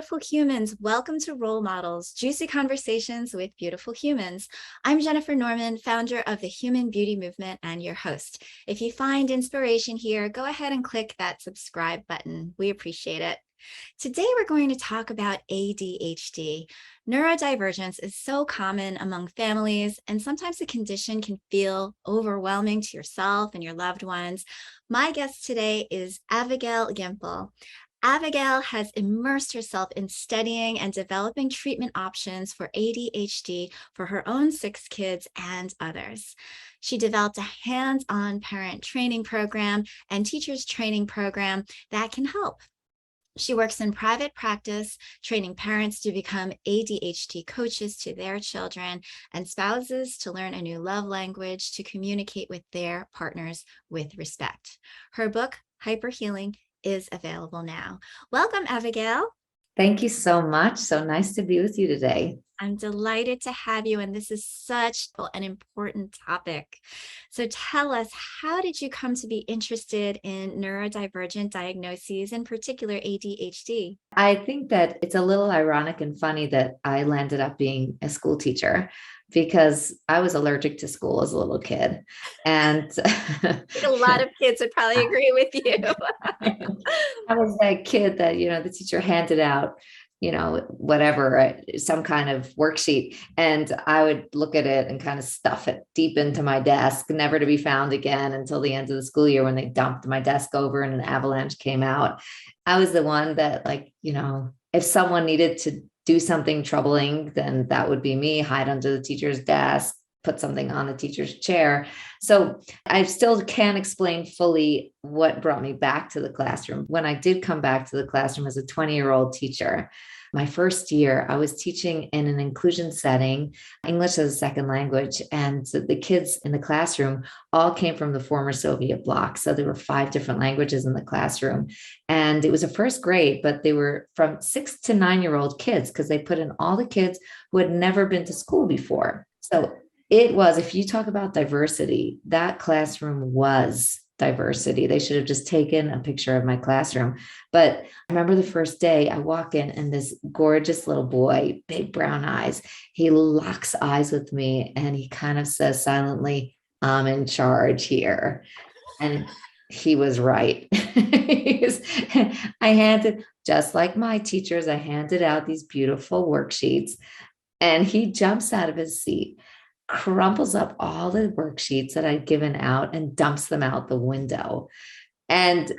beautiful humans. Welcome to Role Models, Juicy Conversations with Beautiful Humans. I'm Jennifer Norman, founder of the Human Beauty Movement and your host. If you find inspiration here, go ahead and click that subscribe button. We appreciate it. Today, we're going to talk about ADHD. Neurodivergence is so common among families, and sometimes the condition can feel overwhelming to yourself and your loved ones. My guest today is Avigail Gimpel. Avigail has immersed herself in studying and developing treatment options for ADHD for her own 6 kids and others. She developed a hands-on parent training program and teachers training program that can help. She works in private practice, training parents to become ADHD coaches to their children and spouses to learn a new love language to communicate with their partners with respect. Her book, HyperHealing, is available now. Welcome, Abigail. Thank you so much. So nice to be with you today. I'm delighted to have you, and this is such an important topic. So tell us, how did you come to be interested in neurodivergent diagnoses, in particular ADHD? I think that it's a little ironic and funny that I landed up being a school teacher because I was allergic to school as a little kid. And a lot of kids would probably agree with you. I was that kid that, the teacher handed out, whatever, some kind of worksheet. And I would look at it and kind of stuff it deep into my desk, never to be found again until the end of the school year when they dumped my desk over and an avalanche came out. I was the one that, if someone needed to do something troubling, then that would be me, hide under the teacher's desk, put something on the teacher's chair. So I still can't explain fully what brought me back to the classroom. When I did come back to the classroom as a 20-year-old teacher, my first year, I was teaching in an inclusion setting, English as a second language, and the kids in the classroom all came from the former Soviet bloc. So there were 5 different languages in the classroom. And it was a first grade, but they were from 6 to 9-year-old kids because they put in all the kids who had never been to school before. So it was, if you talk about diversity, that classroom was diversity. They should have just taken a picture of my classroom. But I remember the first day I walk in and this gorgeous little boy, big brown eyes, he locks eyes with me and he kind of says silently, "I'm in charge here." And he was right. I handed, just like my teachers, I handed out these beautiful worksheets and he jumps out of his seat, crumples up all the worksheets that I'd given out and dumps them out the window. And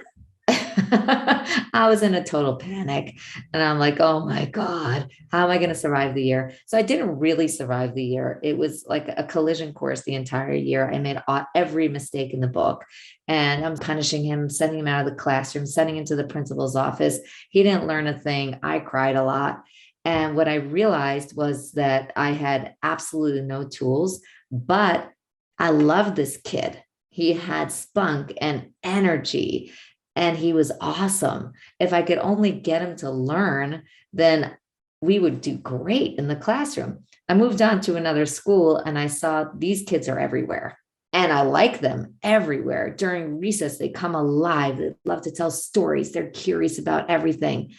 I was in a total panic and I'm like, oh my God, how am I going to survive the year? So I didn't really survive the year. It was like a collision course the entire year. I made every mistake in the book and I'm punishing him, sending him out of the classroom, sending him to the principal's office. He didn't learn a thing. I cried a lot. And what I realized was that I had absolutely no tools, but I loved this kid. He had spunk and energy, and he was awesome. If I could only get him to learn, then we would do great in the classroom. I moved on to another school, and I saw these kids are everywhere. And I like them everywhere. During recess, they come alive. They love to tell stories. They're curious about everything.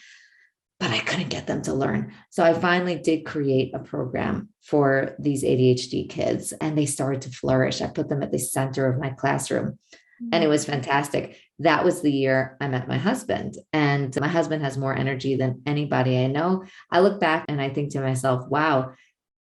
But I couldn't get them to learn. So I finally did create a program for these ADHD kids and they started to flourish. I put them at the center of my classroom and it was fantastic. That was the year I met my husband, and my husband has more energy than anybody I know. I look back and I think to myself, wow,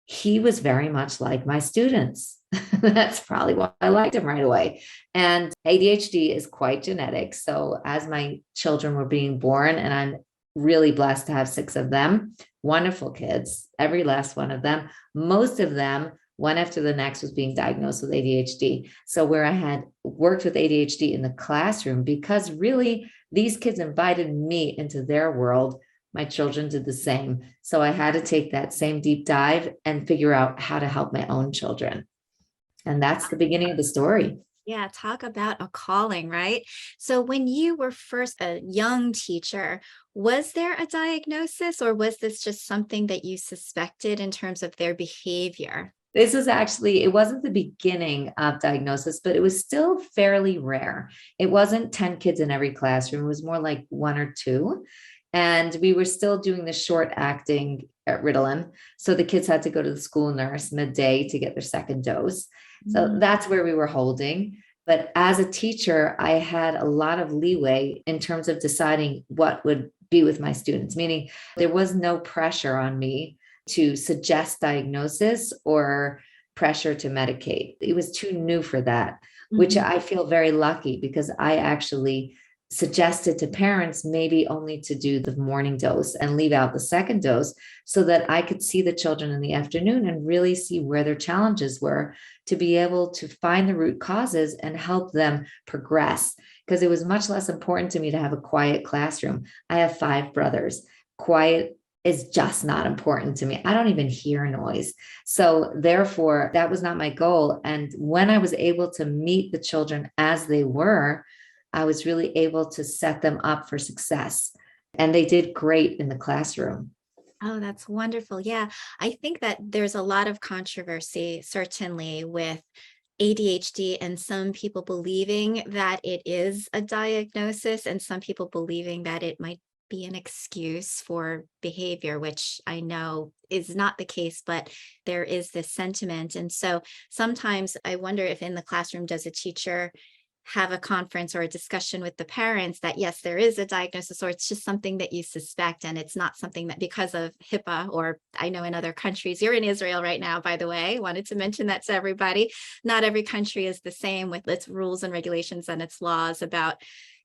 he was very much like my students. That's probably why I liked him right away. And ADHD is quite genetic. So as my children were being born, and I'm really blessed to have 6 of them, wonderful kids, every last one of them. Most of them, one after the next, was being diagnosed with ADHD. So where I had worked with ADHD in the classroom, because really these kids invited me into their world, my children did the same. So I had to take that same deep dive and figure out how to help my own children. And that's the beginning of the story. Yeah, talk about a calling, right? So when you were first a young teacher, was there a diagnosis or was this just something that you suspected in terms of their behavior? This was actually, it wasn't the beginning of diagnosis, but it was still fairly rare. It wasn't 10 kids in every classroom. It was more like 1 or 2. And we were still doing the short acting at Ritalin. So the kids had to go to the school nurse midday to get their second dose. So that's where we were holding. But as a teacher, I had a lot of leeway in terms of deciding what would be with my students, meaning there was no pressure on me to suggest diagnosis or pressure to medicate. It was too new for that, which I feel very lucky because I actually suggested to parents maybe only to do the morning dose and leave out the second dose so that I could see the children in the afternoon and really see where their challenges were to be able to find the root causes and help them progress. Because it was much less important to me to have a quiet classroom. I have 5 brothers. Quiet is just not important to me. I don't even hear noise. So therefore, that was not my goal. And when I was able to meet the children as they were, I was really able to set them up for success. And they did great in the classroom. Oh, that's wonderful. Yeah, I think that there's a lot of controversy, certainly with ADHD, and some people believing that it is a diagnosis, and some people believing that it might be an excuse for behavior, which I know is not the case, but there is this sentiment. And so sometimes I wonder if in the classroom, does a teacher have a conference or a discussion with the parents that yes, there is a diagnosis, or it's just something that you suspect, and it's not something that because of HIPAA, or I know in other countries, you're in Israel right now, by the way, wanted to mention that to everybody. Not every country is the same with its rules and regulations and its laws about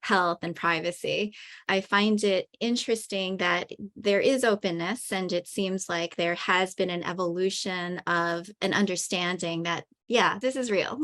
health and privacy. I find it interesting that there is openness, and it seems like there has been an evolution of an understanding that, yeah, this is real.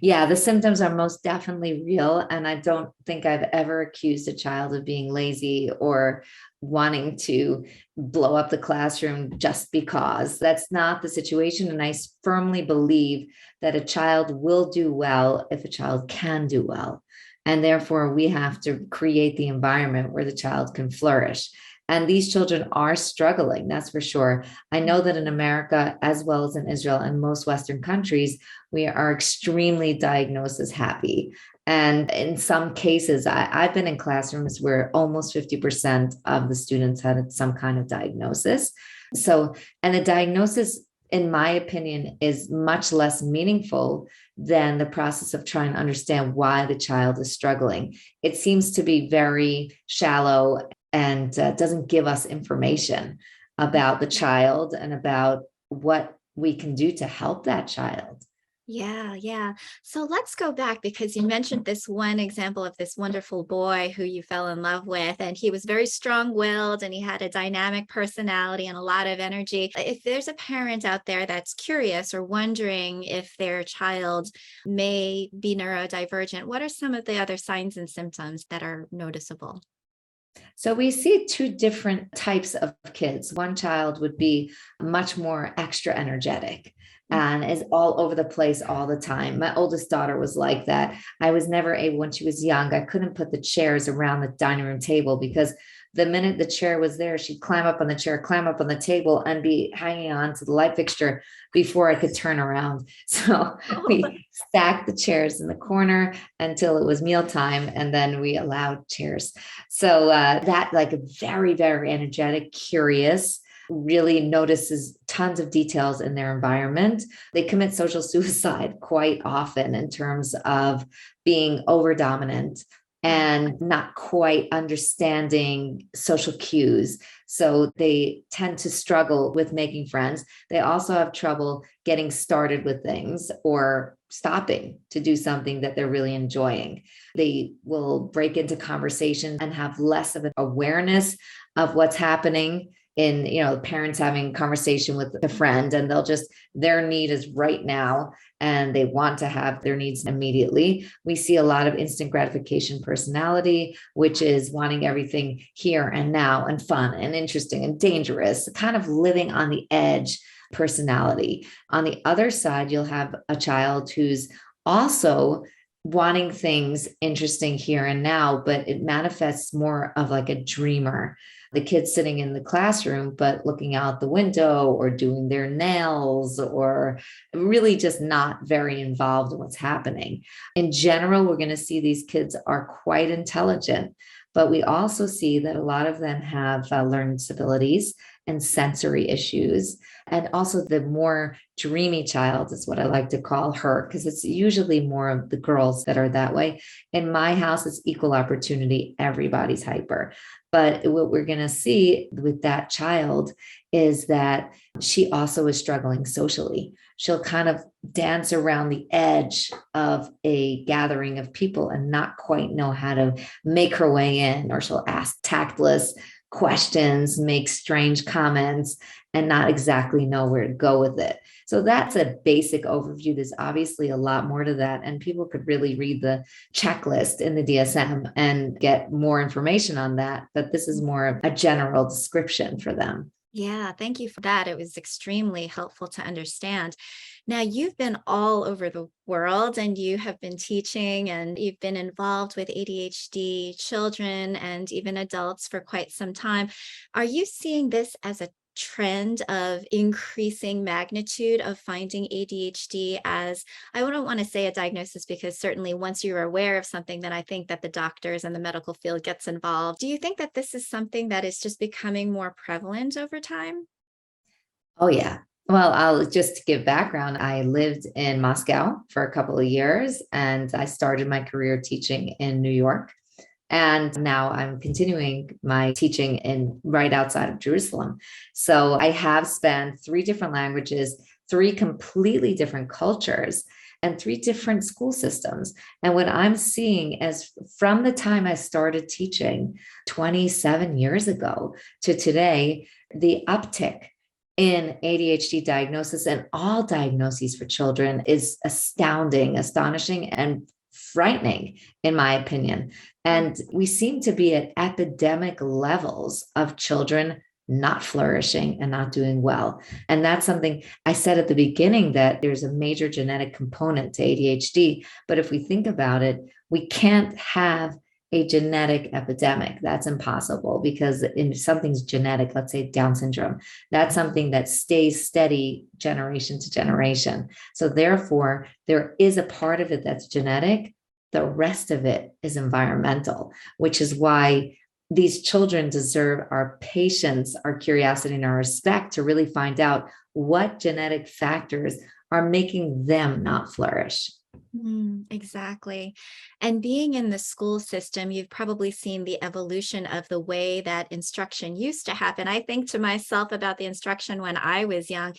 Yeah, the symptoms are most definitely real. And I don't think I've ever accused a child of being lazy or wanting to blow up the classroom just because. That's not the situation. And I firmly believe that a child will do well if a child can do well. And therefore, we have to create the environment where the child can flourish. And these children are struggling, that's for sure. I know that in America, as well as in Israel and most Western countries, we are extremely diagnosis happy. And in some cases, I've been in classrooms where almost 50% of the students had some kind of diagnosis. So, and the diagnosis, in my opinion, is much less meaningful than the process of trying to understand why the child is struggling. It seems to be very shallow and doesn't give us information about the child and about what we can do to help that child. Yeah, yeah. So let's go back, because you mentioned this one example of this wonderful boy who you fell in love with, and he was very strong-willed and he had a dynamic personality and a lot of energy. If there's a parent out there that's curious or wondering if their child may be neurodivergent, what are some of the other signs and symptoms that are noticeable? So we see 2 different types of kids. One child would be much more extra energetic and is all over the place all the time. My oldest daughter was like that. I was never able, when she was young, I couldn't put the chairs around the dining room table because the minute the chair was there, she'd climb up on the chair, climb up on the table, and be hanging on to the light fixture before I could turn around. So we stacked the chairs in the corner until it was mealtime, and then we allowed chairs. So that, like, a very, very energetic, curious, really notices tons of details in their environment. They commit social suicide quite often in terms of being over dominant and not quite understanding social cues. So they tend to struggle with making friends. They also have trouble getting started with things or stopping to do something that they're really enjoying. They will break into conversation and have less of an awareness of what's happening in, parents having conversation with a friend, and their need is right now and they want to have their needs immediately. We see a lot of instant gratification personality, which is wanting everything here and now and fun and interesting and dangerous, kind of living on the edge personality. On the other side, you'll have a child who's also wanting things interesting here and now, but it manifests more of like a dreamer. The kid sitting in the classroom, but looking out the window or doing their nails or really just not very involved in what's happening. In general, we're going to see these kids are quite intelligent, but we also see that a lot of them have learning disabilities and sensory issues. And also the more dreamy child is what I like to call her, because it's usually more of the girls that are that way. In my house, it's equal opportunity. Everybody's hyper. But what we're going to see with that child is that she also is struggling socially. She'll kind of dance around the edge of a gathering of people and not quite know how to make her way in, or she'll ask tactless questions, make strange comments, and not exactly know where to go with it. So that's a basic overview. There's obviously a lot more to that, and people could really read the checklist in the DSM and get more information on that. But this is more of a general description for them. Yeah, thank you for that. It was extremely helpful to understand. Now, you've been all over the world and you have been teaching and you've been involved with ADHD children and even adults for quite some time. Are you seeing this as a trend of increasing magnitude of finding ADHD as, I wouldn't want to say a diagnosis, because certainly once you're aware of something, then I think that the doctors and the medical field gets involved. Do you think that this is something that is just becoming more prevalent over time? Oh, yeah. Well, I'll just give background. I lived in Moscow for a couple of years and I started my career teaching in New York. And now I'm continuing my teaching in right outside of Jerusalem. So I have spanned three different languages, three completely different cultures, and three different school systems. And what I'm seeing is from the time I started teaching 27 years ago to today, the uptick in ADHD diagnosis and all diagnoses for children is astounding, astonishing, and frightening, in my opinion. And we seem to be at epidemic levels of children not flourishing and not doing well. And that's something I said at the beginning, that there's a major genetic component to ADHD. But if we think about it, we can't have a genetic epidemic. That's impossible, because if something's genetic, let's say Down syndrome, that's something that stays steady generation to generation. So therefore, there is a part of it that's genetic. The rest of it is environmental, which is why these children deserve our patience, our curiosity, and our respect to really find out what genetic factors are making them not flourish. Exactly. And being in the school system, you've probably seen the evolution of the way that instruction used to happen. I think to myself about the instruction when I was young.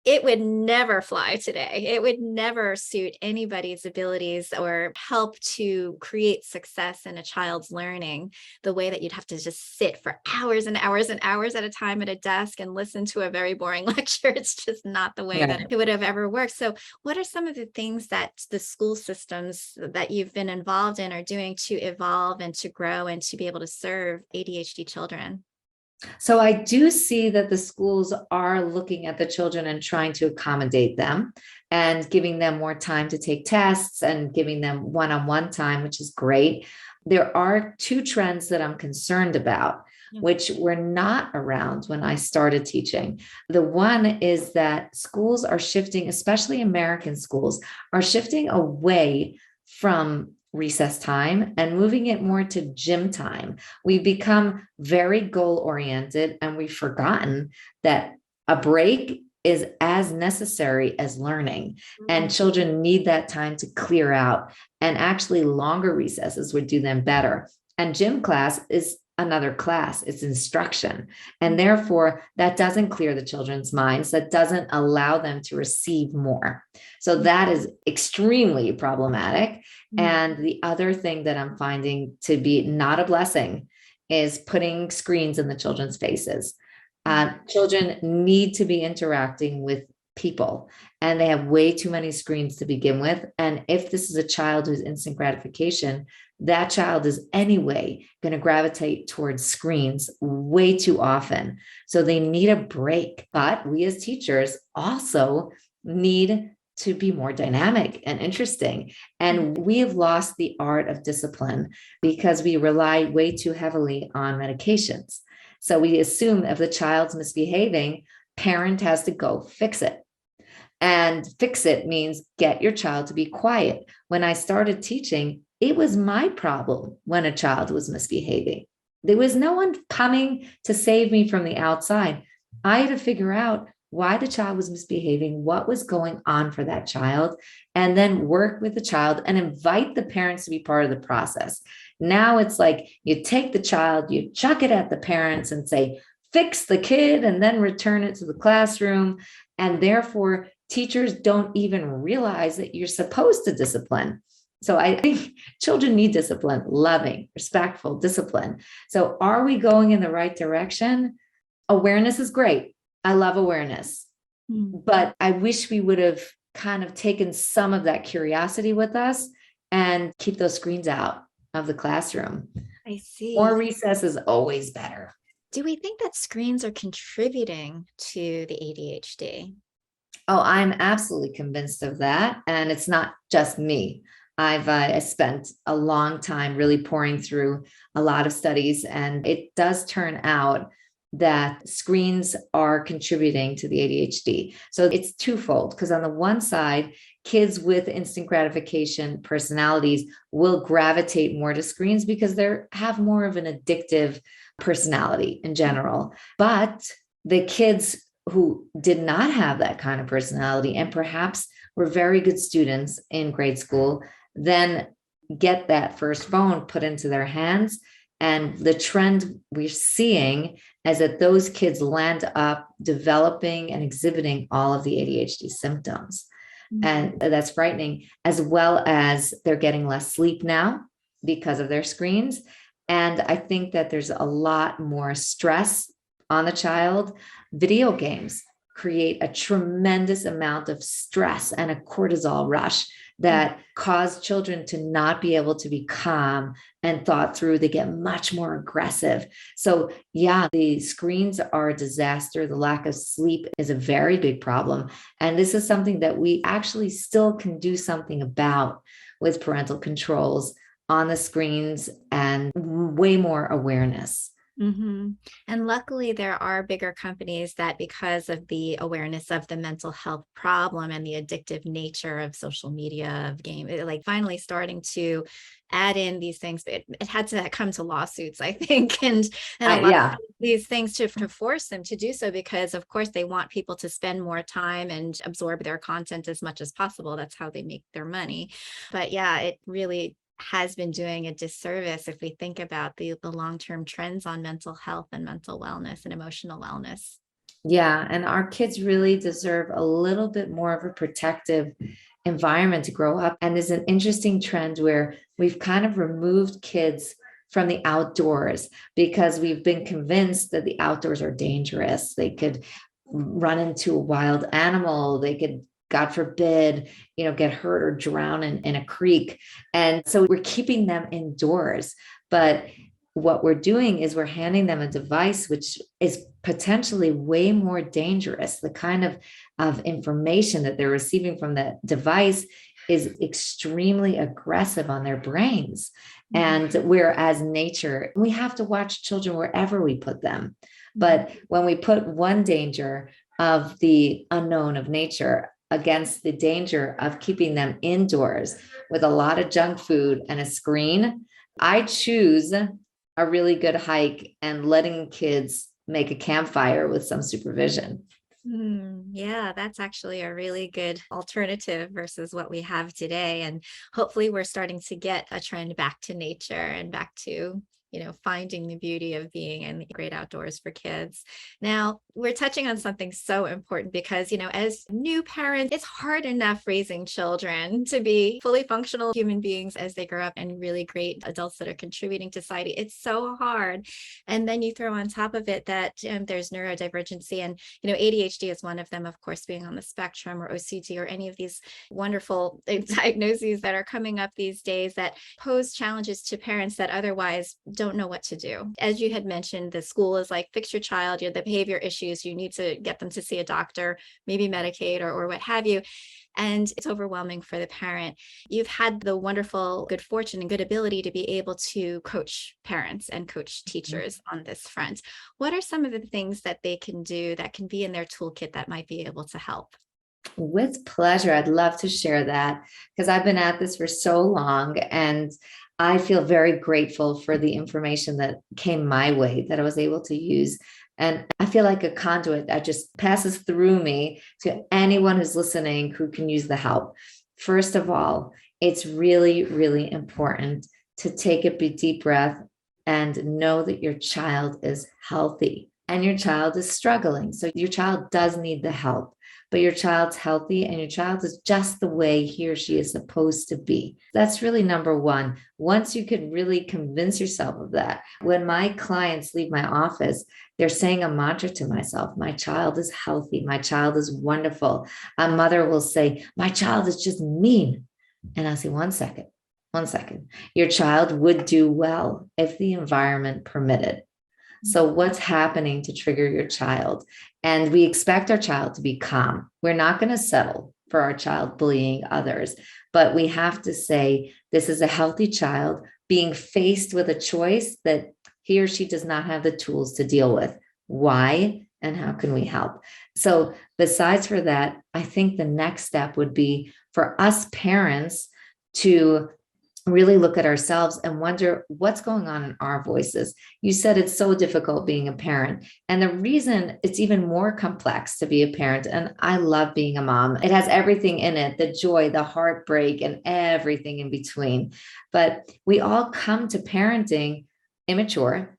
It would never fly today. It would never suit anybody's abilities or help to create success in a child's learning, the way that you'd have to just sit for hours and hours and hours at a time at a desk and listen to a very boring lecture. It's just not the way that Yeah. it would have ever worked. So, what are some of the things that the school systems that you've been involved in are doing to evolve and to grow and to be able to serve ADHD children? So I do see that the schools are looking at the children and trying to accommodate them and giving them more time to take tests and giving them one-on-one time, which is great. There are two trends that I'm concerned about, which were not around when I started teaching. The one is that schools are shifting, especially American schools, are shifting away from recess time and moving it more to gym time. We've become very goal oriented and we've forgotten that a break is as necessary as learning. And children need that time to clear out. And actually, longer recesses would do them better. And gym class is another class, it's instruction. And therefore, that doesn't clear the children's minds, that doesn't allow them to receive more. So that is extremely problematic. And the other thing that I'm finding to be not a blessing is putting screens in the children's faces. Children need to be interacting with people, and they have way too many screens to begin with. And if this is a child who's instant gratification, that child is anyway going to gravitate towards screens way too often. So they need a break. But we as teachers also need to be more dynamic and interesting. And we have lost the art of discipline because we rely way too heavily on medications. So we assume if the child's misbehaving, parent has to go fix it. And fix it means get your child to be quiet. When I started teaching, it was my problem when a child was misbehaving. There was no one coming to save me from the outside. I had to figure out why the child was misbehaving, what was going on for that child, and then work with the child and invite the parents to be part of the process. Now it's like you take the child, you chuck it at the parents and say, fix the kid, and then return it to the classroom. And therefore, teachers don't even realize that you're supposed to discipline. So I think children need discipline, loving, respectful discipline. So are we going in the right direction? Awareness is great. I love awareness, but I wish we would have kind of taken some of that curiosity with us and keep those screens out of the classroom. I see. More recess is always better. Do we think that screens are contributing to the ADHD? Oh, I'm absolutely convinced of that. And it's not just me. I've spent a long time really pouring through a lot of studies, and it does turn out that screens are contributing to the ADHD. So it's twofold, because on the one side, kids with instant gratification personalities will gravitate more to screens because they have more of an addictive personality in general. But the kids who did not have that kind of personality and perhaps were very good students in grade school then get that first phone put into their hands. And the trend we're seeing is that those kids land up developing and exhibiting all of the ADHD symptoms. And that's frightening, as well as they're getting less sleep now because of their screens. And I think that there's a lot more stress on the child. Video games create a tremendous amount of stress and a cortisol rush that cause children to not be able to be calm and thought through. They get much more aggressive. So yeah, the screens are a disaster. The lack of sleep is a very big problem. And this is something that we actually still can do something about with parental controls on the screens and way more awareness. And luckily, there are bigger companies that, because of the awareness of the mental health problem and the addictive nature of social media, of game, like finally starting to add in these things. It had to come to lawsuits, I think, and a lot of these things to force them to do so, because of course they want people to spend more time and absorb their content as much as possible. That's how they make their money. But yeah, it really has been doing a disservice if we think about the long-term trends on mental health and mental wellness and emotional wellness. Yeah, and our kids really deserve a little bit more of a protective environment to grow up. And there's an interesting trend where we've kind of removed kids from the outdoors because we've been convinced that the outdoors are dangerous. They could run into a wild animal, they could, God forbid, get hurt or drown in a creek. And so we're keeping them indoors. But what we're doing is we're handing them a device which is potentially way more dangerous. The kind of information that they're receiving from that device is extremely aggressive on their brains. And whereas nature, we have to watch children wherever we put them. But when we put one danger of the unknown of nature against the danger of keeping them indoors with a lot of junk food and a screen, I choose a really good hike and letting kids make a campfire with some supervision. Yeah, that's actually a really good alternative versus what we have today. And hopefully we're starting to get a trend back to nature and back to finding the beauty of being in the great outdoors for kids. Now, we're touching on something so important because, as new parents, it's hard enough raising children to be fully functional human beings as they grow up and really great adults that are contributing to society. It's so hard. And then you throw on top of it that there's neurodivergency, and, ADHD is one of them, of course, being on the spectrum, or OCD, or any of these wonderful diagnoses that are coming up these days that pose challenges to parents that otherwise don't know what to do. As you had mentioned, the school is like, fix your child, you have the behavior issues, you need to get them to see a doctor, maybe Medicaid or what have you. And it's overwhelming for the parent. You've had the wonderful good fortune and good ability to be able to coach parents and coach teachers on this front. What are some of the things that they can do that can be in their toolkit that might be able to help? With pleasure. I'd love to share that because I've been at this for so long, and I feel very grateful for the information that came my way that I was able to use. And I feel like a conduit that just passes through me to anyone who's listening who can use the help. First of all, it's really, really important to take a deep breath and know that your child is healthy and your child is struggling. So your child does need the help, but your child's healthy and your child is just the way he or she is supposed to be. That's really number one. Once you can really convince yourself of that, when my clients leave my office, they're saying a mantra to myself: my child is healthy. My child is wonderful. A mother will say, my child is just mean. And I'll say, 1 second. 1 second. Your child would do well if the environment permitted. So what's happening to trigger your child? And we expect our child to be calm. We're not going to settle for our child bullying others, but we have to say, this is a healthy child being faced with a choice that he or she does not have the tools to deal with. Why? And how can we help? So besides for that, I think the next step would be for us parents to really look at ourselves and wonder what's going on in our voices. You said it's so difficult being a parent. And the reason it's even more complex to be a parent, and I love being a mom, it has everything in it, the joy, the heartbreak, and everything in between. But we all come to parenting immature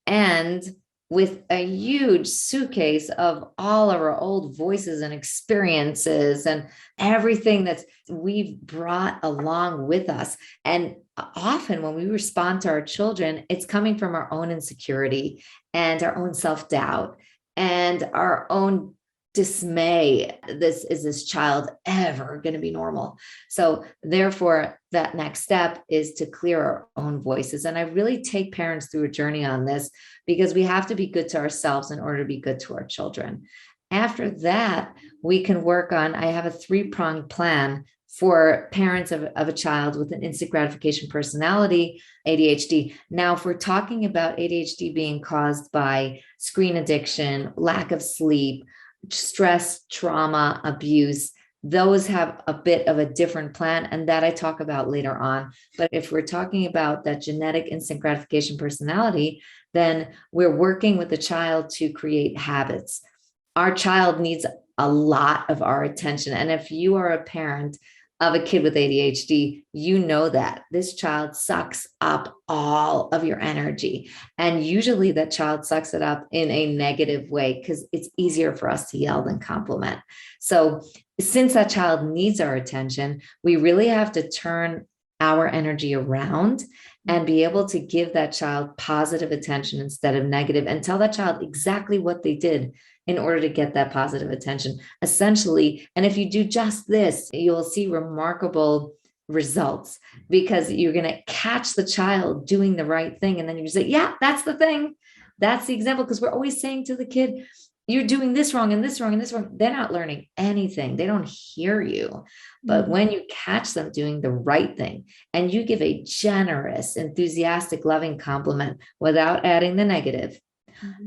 and with a huge suitcase of all of our old voices and experiences and everything that we've brought along with us. And often when we respond to our children, it's coming from our own insecurity and our own self-doubt and our own dismay. Is this child ever going to be normal? So therefore, that next step is to clear our own voices. And I really take parents through a journey on this because we have to be good to ourselves in order to be good to our children. After that, we can work on, I have a 3-pronged plan for parents of a child with an instant gratification personality, ADHD. Now, if we're talking about ADHD being caused by screen addiction, lack of sleep, stress, trauma, abuse, those have a bit of a different plan, and that I talk about later on. But if we're talking about that genetic instant gratification personality, then we're working with the child to create habits. Our child needs a lot of our attention. And if you are a parent of a kid with ADHD, you know that this child sucks up all of your energy. And usually that child sucks it up in a negative way because it's easier for us to yell than compliment. So since that child needs our attention, we really have to turn our energy around and be able to give that child positive attention instead of negative, and tell that child exactly what they did in order to get that positive attention, essentially. And if you do just this, you'll see remarkable results because you're going to catch the child doing the right thing. And then you say, yeah, that's the thing. That's the example. Because we're always saying to the kid, you're doing this wrong and this wrong and this wrong. They're not learning anything. They don't hear you. But when you catch them doing the right thing and you give a generous, enthusiastic, loving compliment without adding the negative,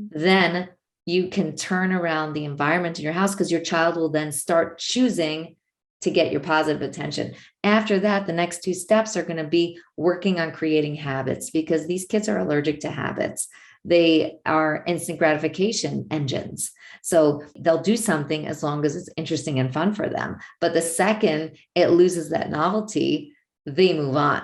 then you can turn around the environment in your house because your child will then start choosing to get your positive attention. After that, the next 2 steps are going to be working on creating habits because these kids are allergic to habits. They are instant gratification engines. So they'll do something as long as it's interesting and fun for them. But the second it loses that novelty, they move on.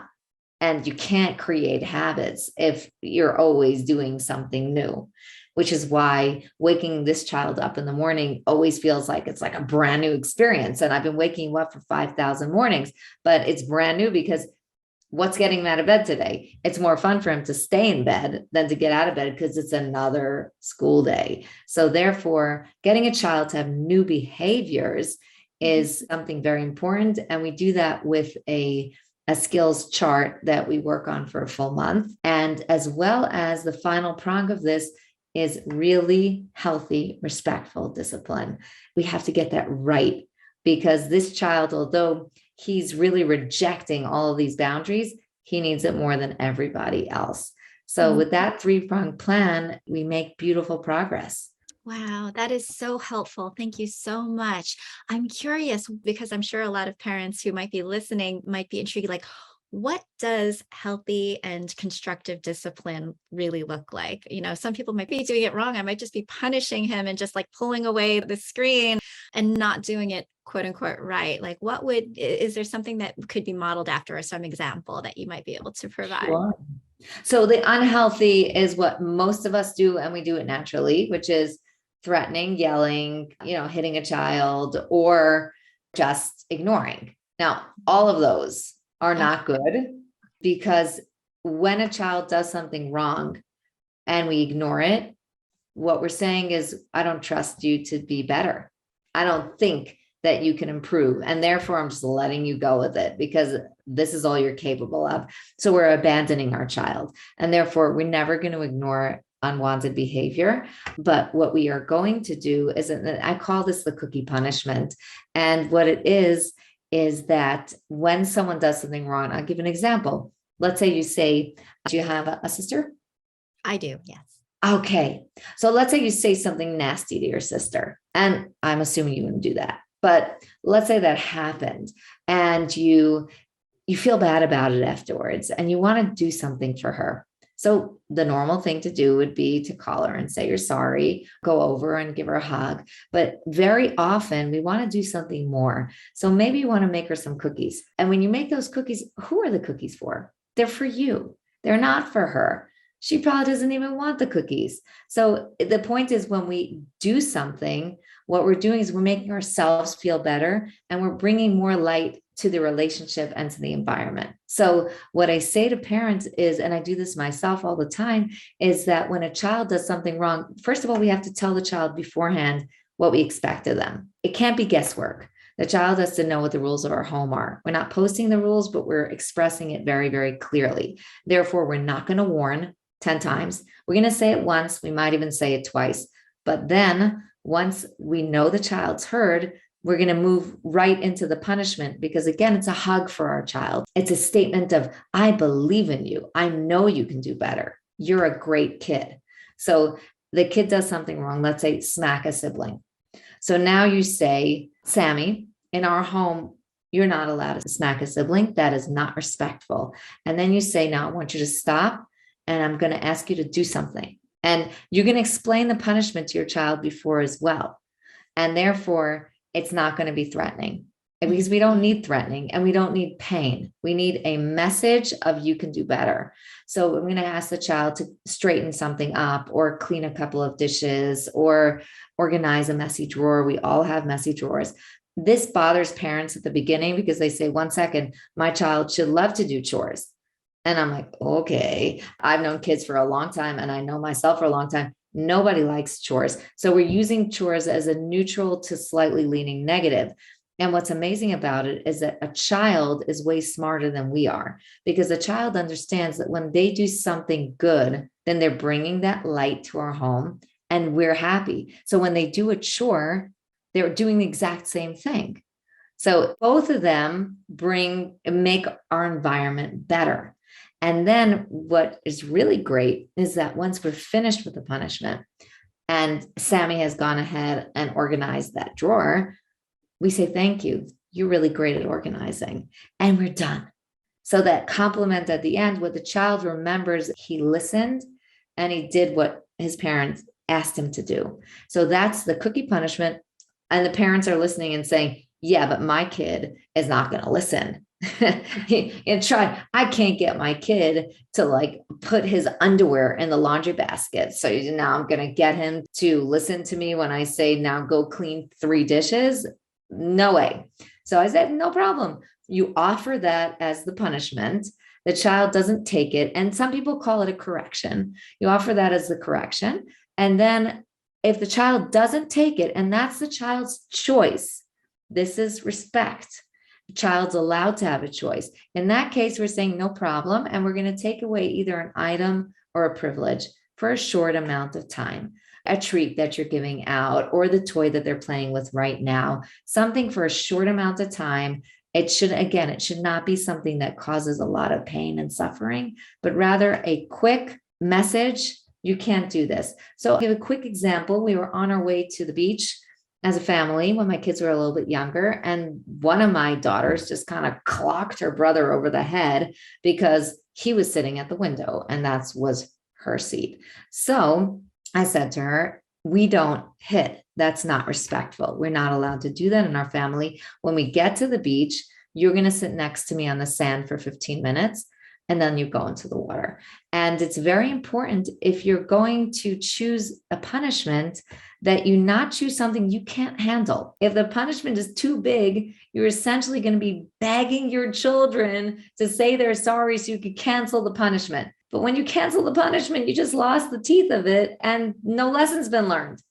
And you can't create habits if you're always doing something new, which is why waking this child up in the morning always feels like it's like a brand new experience. And I've been waking you up for 5,000 mornings, but it's brand new because what's getting him out of bed today? It's more fun for him to stay in bed than to get out of bed because it's another school day. So therefore, getting a child to have new behaviors is something very important. And we do that with a skills chart that we work on for a full month. And as well as the final prong of this is really healthy, respectful discipline. We have to get that right because this child, although he's really rejecting all of these boundaries, he needs it more than everybody else. So with that 3-pronged plan, we make beautiful progress. Wow, that is so helpful. Thank you so much. I'm curious because I'm sure a lot of parents who might be listening might be intrigued, like, what does healthy and constructive discipline really look like? Some people might be doing it wrong. I might just be punishing him and just like pulling away the screen and not doing it quote unquote right. Like, is there something that could be modeled after or some example that you might be able to provide? Sure. So the unhealthy is what most of us do, and we do it naturally, which is threatening, yelling, hitting a child, or just ignoring. Now, all of those are Oh, not good, because when a child does something wrong and we ignore it, what we're saying is, I don't trust you to be better. I don't think that you can improve. And therefore, I'm just letting you go with it because this is all you're capable of. So we're abandoning our child. And therefore, we're never going to ignore unwanted behavior. But what we are going to do is, I call this the cookie punishment. And what it is that when someone does something wrong, I'll give an example. Let's say you say, do you have a sister? I do. Yes. Okay. So let's say you say something nasty to your sister, and I'm assuming you wouldn't do that, but let's say that happened and you feel bad about it afterwards and you want to do something for her. So the normal thing to do would be to call her and say you're sorry, go over and give her a hug. But very often we want to do something more. So maybe you want to make her some cookies. And when you make those cookies, who are the cookies for? They're for you. They're not for her. She probably doesn't even want the cookies. So the point is, when we do something, what we're doing is we're making ourselves feel better, and we're bringing more light to the relationship and to the environment. So what I say to parents is, and I do this myself all the time, is that when a child does something wrong, first of all, we have to tell the child beforehand what we expect of them. It can't be guesswork. The child has to know what the rules of our home are. We're not posting the rules, but we're expressing it very, very clearly. Therefore, we're not going to warn 10 times. We're going to say it once. We might even say it twice. But then once we know the child's heard, we're going to move right into the punishment, because again, it's a hug for our child. It's a statement of, I believe in you. I know you can do better. You're a great kid. So the kid does something wrong. Let's say smack a sibling. So now you say, Sammy, in our home, you're not allowed to smack a sibling. That is not respectful. And then you say, now I want you to stop, and I'm going to ask you to do something. And you're going to explain the punishment to your child before as well. And therefore, it's not going to be threatening, because we don't need threatening and we don't need pain. We need a message of you can do better. So I'm going to ask the child to straighten something up, or clean a couple of dishes, or organize a messy drawer. We all have messy drawers. This bothers parents at the beginning because they say, 1 second, my child should love to do chores. And I'm like, okay, I've known kids for a long time, and I know myself for a long time. Nobody likes chores. So we're using chores as a neutral to slightly leaning negative. And what's amazing about it is that a child is way smarter than we are, because a child understands that when they do something good, then they're bringing that light to our home and we're happy. So when they do a chore, they're doing the exact same thing. So both of them make our environment better. And then what is really great is that once we're finished with the punishment and Sammy has gone ahead and organized that drawer, we say, thank you. You're really great at organizing. And we're done. So that compliment at the end, what the child remembers, he listened and he did what his parents asked him to do. So that's the cookie punishment. And the parents are listening and saying, yeah, but my kid is not going to listen. I can't get my kid to put his underwear in the laundry basket. So now I'm going to get him to listen to me when I say, now go clean 3 dishes. No way. So I said, no problem. You offer that as the punishment. The child doesn't take it. And some people call it a correction. You offer that as the correction. And then if the child doesn't take it, and that's the child's choice, this is respect. The child's allowed to have a choice. In that case, we're saying no problem. And we're going to take away either an item or a privilege for a short amount of time, a treat that you're giving out, or the toy that they're playing with right now, something for a short amount of time. It should not be something that causes a lot of pain and suffering, but rather a quick message You can't do this. So I'll give a quick example. We were on our way to the beach as a family when my kids were a little bit younger. And one of my daughters just kind of clocked her brother over the head because he was sitting at the window and that was her seat. So I said to her, we don't hit. That's not respectful. We're not allowed to do that in our family. When we get to the beach, you're going to sit next to me on the sand for 15 minutes. And then you go into the water. And it's very important if you're going to choose a punishment that you not choose something you can't handle. If the punishment is too big, you're essentially going to be begging your children to say they're sorry so you could cancel the punishment. But when you cancel the punishment, you just lost the teeth of it and no lesson's been learned.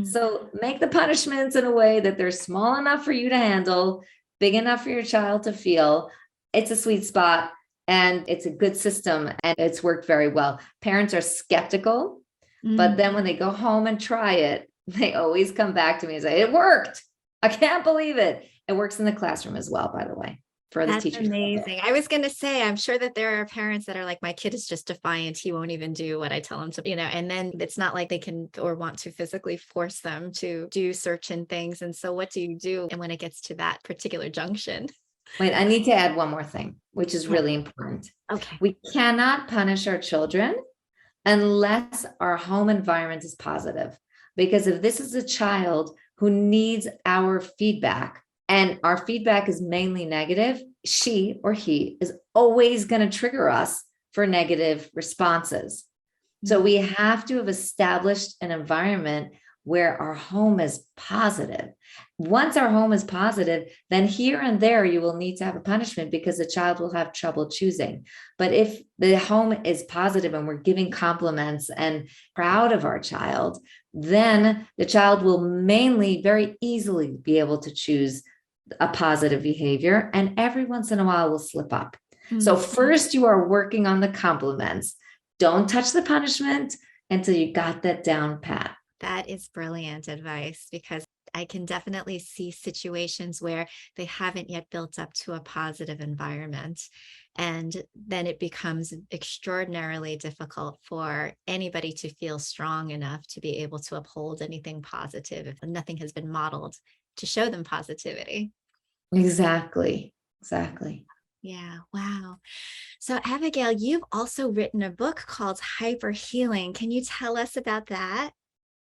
So make the punishments in a way that they're small enough for you to handle, big enough for your child to feel. It's a sweet spot. And it's a good system and it's worked very well. Parents are skeptical, but then when they go home and try it, they always come back to me and say, it worked. I can't believe it. It works in the classroom as well, by the way, for the teachers. That's amazing. I was going to say, I'm sure that there are parents that are like, my kid is just defiant. He won't even do what I tell him to, and then it's not like they can or want to physically force them to do certain things. And so what do you do? And when it gets to that particular junction? Wait, I need to add one more thing, which is really important. Okay. We cannot punish our children unless our home environment is positive. Because if this is a child who needs our feedback and our feedback is mainly negative, she or he is always going to trigger us for negative responses. So we have to have established an environment where our home is positive. Once our home is positive, then here and there you will need to have a punishment because the child will have trouble choosing. But if the home is positive and we're giving compliments and proud of our child, then the child will mainly very easily be able to choose a positive behavior, and every once in a while will slip up. So first you are working on the compliments. Don't touch the punishment until you got that down pat. That is brilliant advice, because I can definitely see situations where they haven't yet built up to a positive environment. And then it becomes extraordinarily difficult for anybody to feel strong enough to be able to uphold anything positive if nothing has been modeled to show them positivity. Exactly. Exactly. Yeah. Wow. So Abigail, you've also written a book called HyperHealing. Can you tell us about that?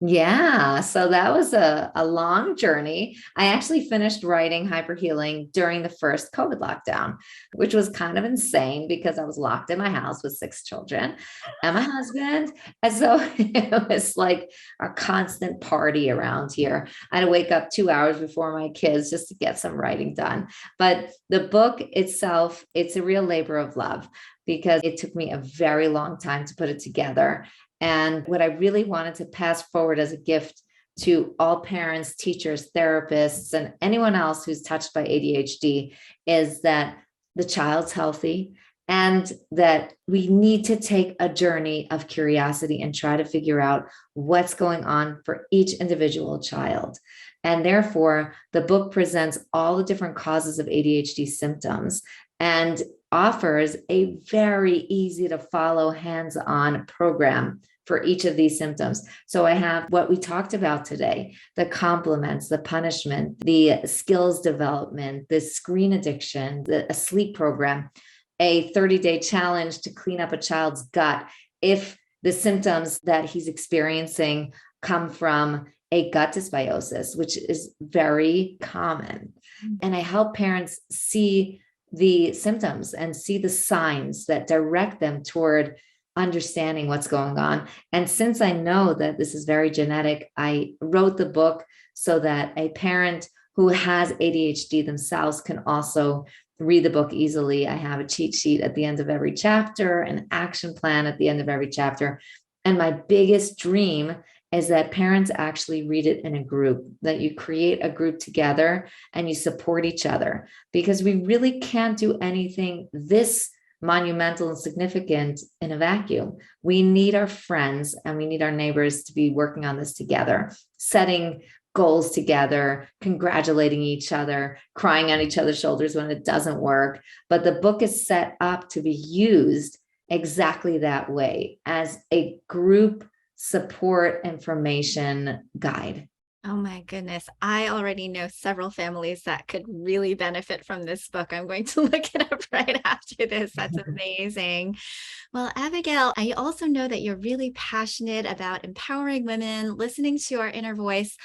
Yeah, so that was a long journey. I actually finished writing HyperHealing during the first COVID lockdown, which was kind of insane because I was locked in my house with 6 children and my husband. And so it was like a constant party around here. I had to wake up 2 hours before my kids just to get some writing done. But the book itself, it's a real labor of love because it took me a very long time to put it together. And what I really wanted to pass forward as a gift to all parents, teachers, therapists, and anyone else who's touched by ADHD is that the child's healthy and that we need to take a journey of curiosity and try to figure out what's going on for each individual child. And therefore, the book presents all the different causes of ADHD symptoms and offers a very easy to follow hands-on program for each of these symptoms. So I have what we talked about today, the compliments, the punishment, the skills development, the screen addiction, a sleep program, a 30-day challenge to clean up a child's gut if the symptoms that he's experiencing come from a gut dysbiosis, which is very common. And I help parents see the symptoms and see the signs that direct them toward understanding what's going on. And since I know that this is very genetic, I wrote the book so that a parent who has ADHD themselves can also read the book easily. I have a cheat sheet at the end of every chapter, an action plan at the end of every chapter. And my biggest dream is that parents actually read it in a group, that you create a group together and you support each other, because we really can't do anything this monumental and significant in a vacuum. We need our friends and we need our neighbors to be working on this together, setting goals together, congratulating each other, crying on each other's shoulders when it doesn't work. But the book is set up to be used exactly that way as a group support information guide. Oh my goodness. I already know several families that could really benefit from this book. I'm going to look it up right after this. That's amazing. Well, Abigail, I also know that you're really passionate about empowering women, listening to our inner voice.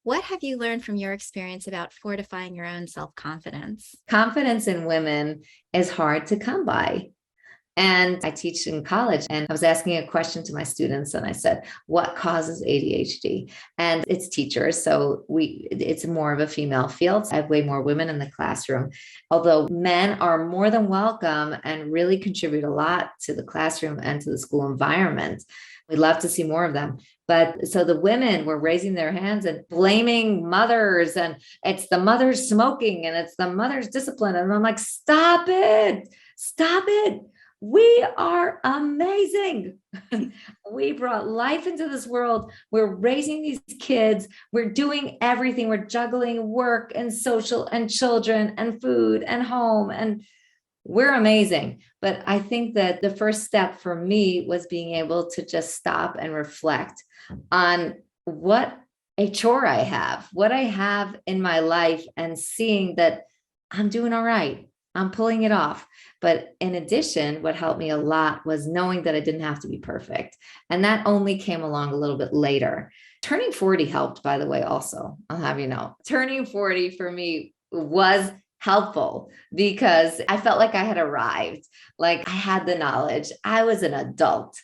What have you learned from your experience about fortifying your own self-confidence? Confidence in women is hard to come by. And I teach in college, and I was asking a question to my students, and I said, what causes ADHD? And it's teachers. So it's more of a female field. I have way more women in the classroom, although men are more than welcome and really contribute a lot to the classroom and to the school environment. We'd love to see more of them. But so the women were raising their hands and blaming mothers, and it's the mothers smoking and it's the mothers discipline. And I'm like, stop it. Stop it. We are amazing. We brought life into this world. We're raising these kids. We're doing everything. We're juggling work and social and children and food and home. And we're amazing. But I think that the first step for me was being able to just stop and reflect on what a chore I have, what I have in my life, and seeing that I'm doing all right. I'm pulling it off. But in addition, what helped me a lot was knowing that I didn't have to be perfect. And that only came along a little bit later. Turning 40 helped, by the way, also. I'll have you know, turning 40 for me was helpful because I felt like I had arrived, like I had the knowledge. I was an adult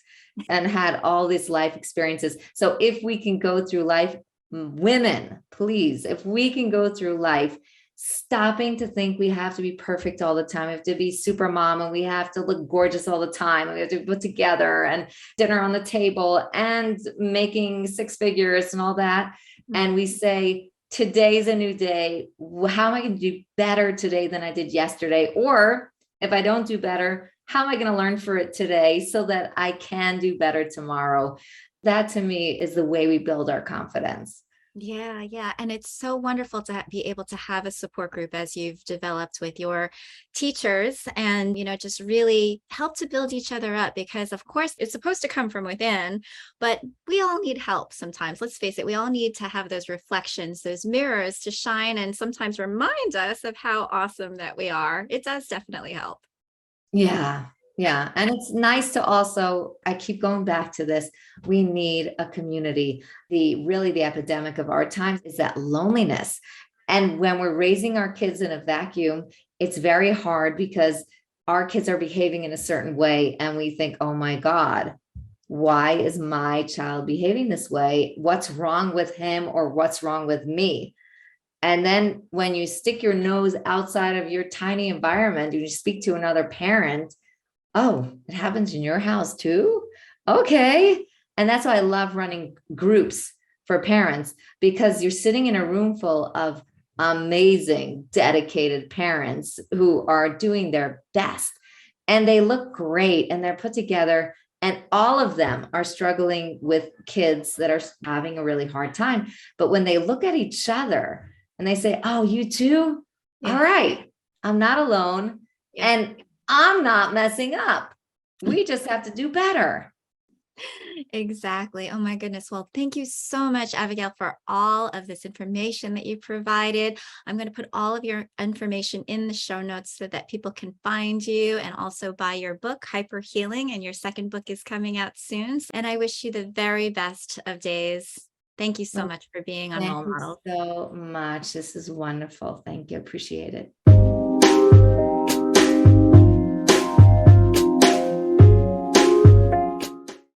and had all these life experiences. So if we can go through life, women, please, if we can go through life stopping to think we have to be perfect all the time. We have to be super mom and we have to look gorgeous all the time. And we have to put together and dinner on the table and making six figures and all that. And we say, today's a new day. How am I going to do better today than I did yesterday? Or if I don't do better, how am I going to learn for it today so that I can do better tomorrow? That to me is the way we build our confidence. Yeah, yeah. And it's so wonderful to be able to have a support group as you've developed with your teachers and, just really help to build each other up because, of course, it's supposed to come from within, but we all need help sometimes. Let's face it, we all need to have those reflections, those mirrors to shine and sometimes remind us of how awesome that we are. It does definitely help. Yeah. Yeah. And it's nice to also, I keep going back to this. We need a community. The epidemic of our times is that loneliness. And when we're raising our kids in a vacuum, it's very hard because our kids are behaving in a certain way. And we think, oh my God, why is my child behaving this way? What's wrong with him or what's wrong with me? And then when you stick your nose outside of your tiny environment, you speak to another parent. Oh, it happens in your house too? Okay. And that's why I love running groups for parents because you're sitting in a room full of amazing, dedicated parents who are doing their best and they look great and they're put together. And all of them are struggling with kids that are having a really hard time. But when they look at each other and they say, oh, you too? Yeah. All right. I'm not alone. Yeah. And I'm not messing up. We just have to do better. Exactly. Oh my goodness. Well, thank you so much, Abigail, for all of this information that you provided. I'm going to put all of your information in the show notes so that people can find you and also buy your book, HyperHealing, and your second book is coming out soon. And I wish you the very best of days. Thank you so much for being on Thank Role you Models. so much. This is wonderful. Thank you. Appreciate it.